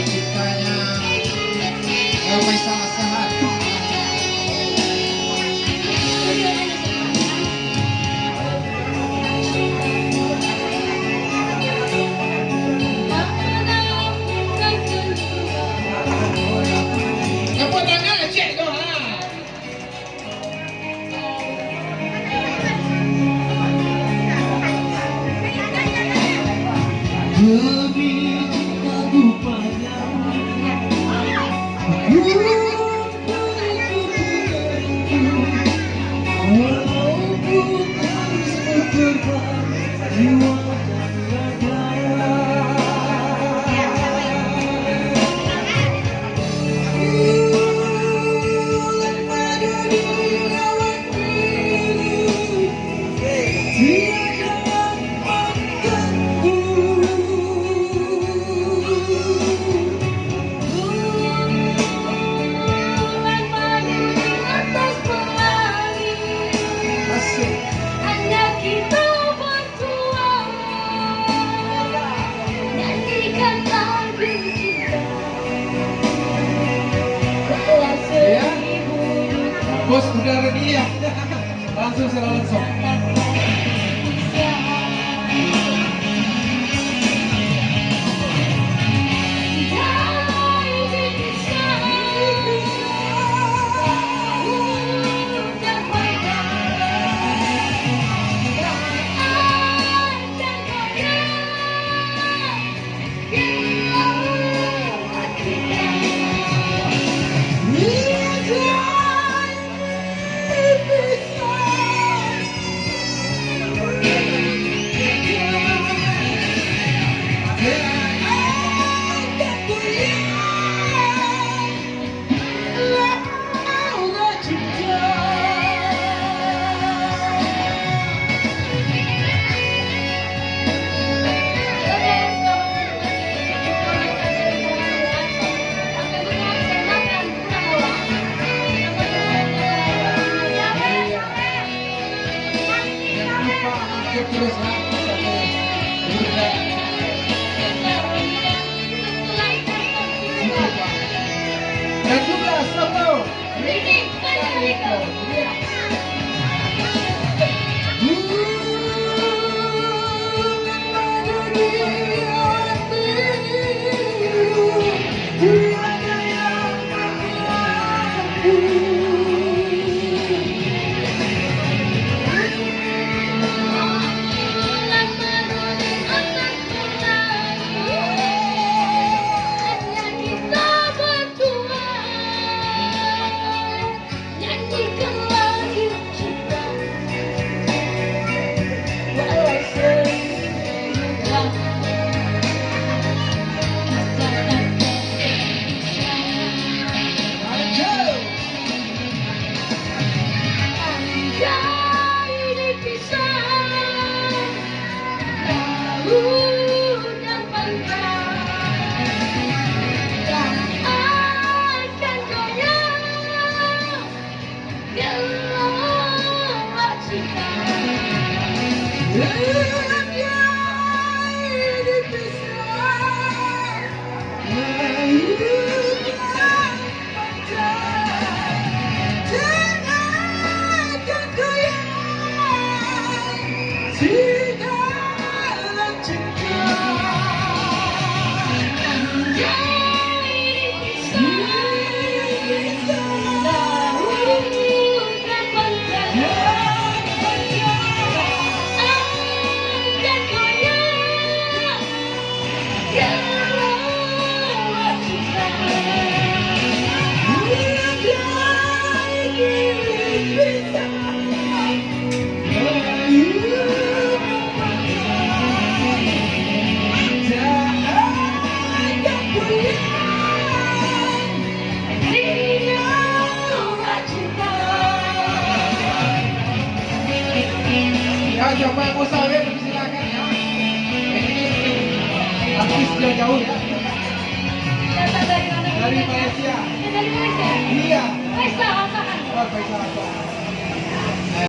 ciptanya damai salah sehat. Apa tangan cek kau ha? Lebih cintaku padamu, walaupun harus berkorban jiwa dan raga. Bos udah ready ya? Langsung saya langsung. Terus dan juga satu coba yang usaha ya, silakan ya. Ini artis jauh ya. Datang dari mana? Dari Malaysia. Dari Malaysia? Iya. Faisal Hasan. Oh, Faisal Hasan.